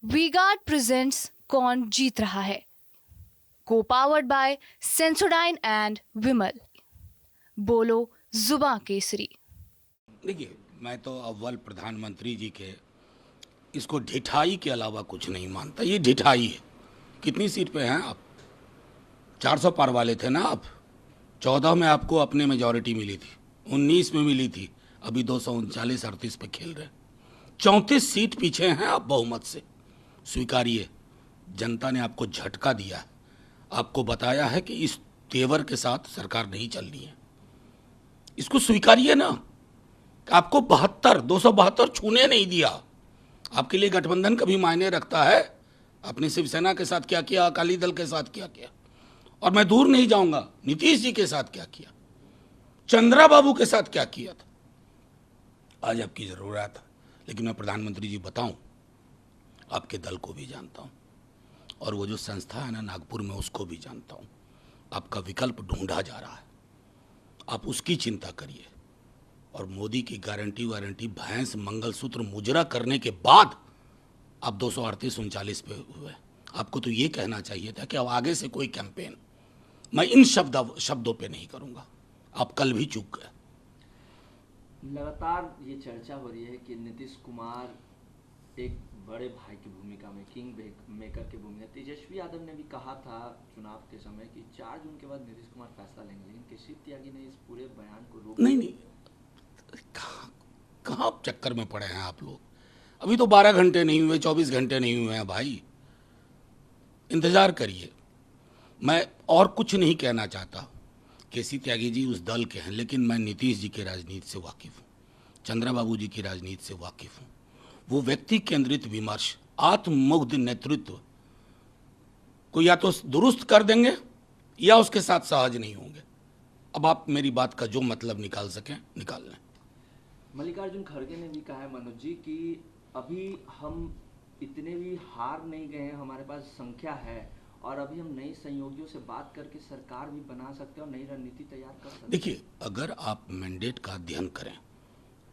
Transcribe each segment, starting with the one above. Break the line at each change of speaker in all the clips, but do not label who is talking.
V-Guard presents कौन जीत रहा है, को पावर्ड बाय सेंसोडाइन एंड विमल। बोलो जुबां केसरी।
देखिए, मैं तो अव्वल प्रधानमंत्री जी के इसको ढिठाई के अलावा कुछ नहीं मानता। ये ढिठाई है। कितनी सीट पे हैं आप? 400 पार वाले थे ना आप। 14 में आपको अपने मेजॉरिटी मिली थी, 19 में मिली थी, अभी 239-38 पे खेल रहे हैं। 34 सीट पीछे हैं आप बहुमत से। स्वीकारिए, जनता ने आपको झटका दिया है, आपको बताया है कि इस तेवर के साथ सरकार नहीं चलनी है। इसको स्वीकारिए ना। आपको 272 छूने नहीं दिया। आपके लिए गठबंधन कभी मायने रखता है? अपनी शिवसेना के साथ क्या किया, अकाली दल के साथ क्या किया, और मैं दूर नहीं जाऊंगा, नीतीश जी के साथ क्या किया, चंद्रा बाबू के साथ क्या किया था। आज आपकी जरूरत है, लेकिन मैं प्रधानमंत्री जी बताऊं, आपके दल को भी जानता हूं, और वो जो संस्था है ना नागपुर में, उसको भी जानता हूं। आपका विकल्प ढूंढा जा रहा है, आप उसकी चिंता करिए। और मोदी की गारंटी वारंटी भैंस मंगलसूत्र मुजरा करने के बाद आप 238-39 पे हुए। आपको तो ये कहना चाहिए था कि अब आगे से कोई कैंपेन मैं इन शब्दों पे नहीं करूंगा। आप कल भी चूक गए।
लगातार ये चर्चा हो रही है कि नीतीश कुमार एक बड़े भाई की भूमिका में, किंग मेकर की भूमिका। तेजस्वी यादव ने भी कहा था चुनाव के समय कि 4 जून के बाद नीतीश कुमार फैसला लेंगे, लेकिन केसी त्यागी ने इस पूरे बयान को रोक
नहीं नहीं, कहाँ चक्कर में पड़े हैं आप लोग? अभी तो 12 घंटे नहीं हुए, 24 घंटे नहीं हुए हैं भाई। इंतजार करिए। मैं और कुछ नहीं कहना चाहता। केसी त्यागी जी उस दल के हैं, लेकिन मैं नीतीश जी की राजनीति से वाकिफ हूँ, चंद्रा बाबू जी की राजनीति से वाकिफ हूँ। वो व्यक्ति केंद्रित विमर्श, आत्ममुग्ध नेतृत्व को या तो दुरुस्त कर देंगे या उसके साथ सहज नहीं होंगे। अब आप मेरी बात का जो मतलब निकाल सकें निकाल लें।
मल्लिकार्जुन खड़गे ने भी कहा है मनोज जी कि अभी हम इतने भी हार नहीं गए हैं, हमारे पास संख्या है और अभी हम नए सहयोगियों से बात करके सरकार भी बना सकते हैं और नई रणनीति तैयार कर सकते हैं।
देखिए, अगर आप मैंडेट का अध्ययन करें,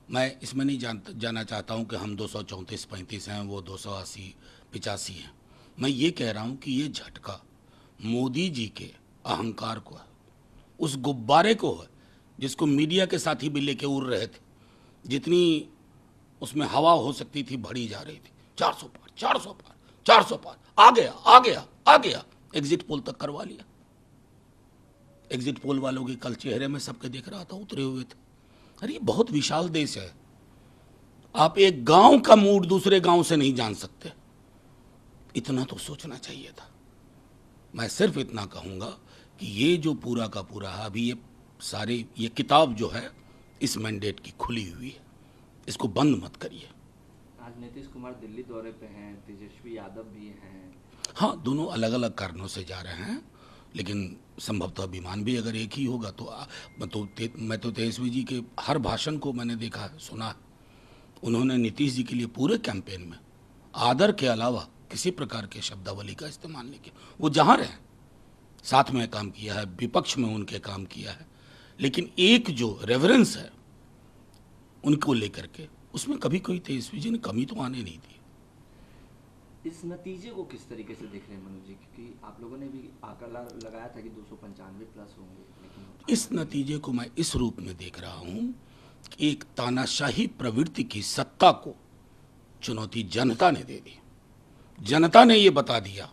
मैं इसमें नहीं जाना चाहता हूं कि हम 234-35 हैं, वो 280-85 हैं। मैं ये कह रहा हूं कि ये झटका मोदी जी के अहंकार को है, उस गुब्बारे को है जिसको मीडिया के साथी भी लेके उड़ रहे थे। जितनी उसमें हवा हो सकती थी भरी जा रही थी। 400 पार, 400 पार, 400 पार, आ गया आ गया आ गया। एग्जिट पोल तक करवा लिया। एग्जिट पोल वालों के कल चेहरे में सबके देख रहा था, उतरे हुए थे। अरे ये बहुत विशाल देश है। आप एक गांव का मूड दूसरे गांव से नहीं जान सकते। इतना तो सोचना चाहिए था। मैं सिर्फ इतना कहूंगा कि ये जो पूरा का पूरा है, अभी ये किताब जो है इस मैंडेट की खुली हुई है, इसको बंद मत करिए।
आज नीतीश कुमार दिल्ली दौरे पे हैं, तेजस्वी यादव भी हैं।
हाँ, दोनों अलग अलग कारणों से जा रहे हैं, लेकिन संभवतः विमान भी अगर एक ही होगा तो मैं तो तेजस्वी जी के हर भाषण को मैंने देखा है, सुना है। उन्होंने नीतीश जी के लिए पूरे कैंपेन में आदर के अलावा किसी प्रकार के शब्दावली का इस्तेमाल नहीं किया। वो जहाँ रहे साथ में काम किया है, विपक्ष में उनके काम किया है, लेकिन एक जो रेवरेंस है उनको लेकर के, उसमें कभी कोई तेजस्वी जी ने कमी तो आने नहीं दी।
इस नतीजे को किस तरीके से देख रहे हैं मनोज जी? क्योंकि आप लोगों ने भी आंकड़ा लगाया था कि 295 प्लस होंगे, लेकिन
इस नतीजे को मैं इस रूप में देख रहा हूं कि एक तानाशाही प्रवृत्ति की सत्ता को चुनौती जनता ने दे दी। जनता ने ये बता दिया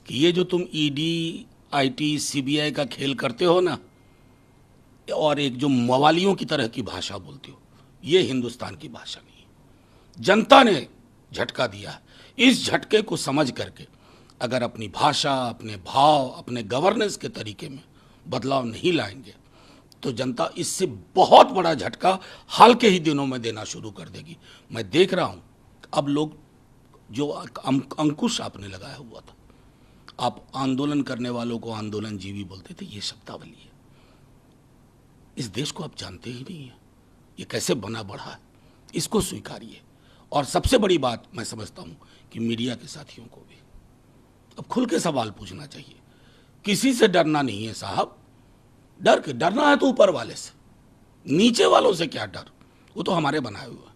कि ये जो तुम ईडी, आईटी, सीबीआई का खेल करते हो ना, और एक जो मवालियों की तरह की भाषा बोलते हो, ये हिंदुस्तान की भाषा नहीं है। जनता ने झटका दिया है। इस झटके को समझ करके अगर अपनी भाषा, अपने भाव, अपने गवर्नेंस के तरीके में बदलाव नहीं लाएंगे तो जनता इससे बहुत बड़ा झटका हाल के ही दिनों में देना शुरू कर देगी। मैं देख रहा हूं अब लोग जो अंकुश आपने लगाया हुआ था, आप आंदोलन करने वालों को आंदोलन जीवी बोलते थे, ये शब्दावली है। इस देश को आप जानते ही नहीं है, ये कैसे बना बढ़ा है। इसको स्वीकारिए। और सबसे बड़ी बात मैं समझता हूं कि मीडिया के साथियों को भी अब खुल के सवाल पूछना चाहिए। किसी से डरना नहीं है साहब। डरना है तो ऊपर वाले से, नीचे वालों से क्या डर? वो तो हमारे बनाए हुए।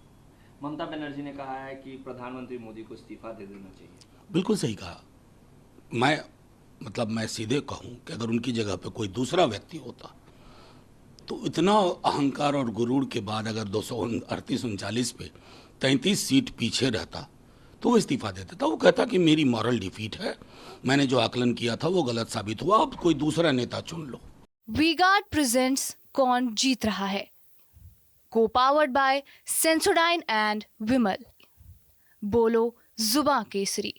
ममता बनर्जी ने कहा है कि प्रधानमंत्री मोदी को इस्तीफा दे देना चाहिए।
बिल्कुल सही कहा। मैं सीधे कहूं कि अगर उनकी जगह पे कोई दूसरा व्यक्ति होता तो इतना अहंकार और गुरूर के बाद अगर 238-39 पे 33 सीट पीछे रहता तो वो इस्तीफा देता था। वो कहता कि मेरी मॉरल डिफीट है, मैंने जो आकलन किया था वो गलत साबित हुआ, अब कोई दूसरा नेता चुन लो।
वी-गार्ड प्रेजेंट्स कौन जीत रहा है, को पावर्ड बाय सेंसोडाइन एंड विमल। बोलो जुबां केसरी।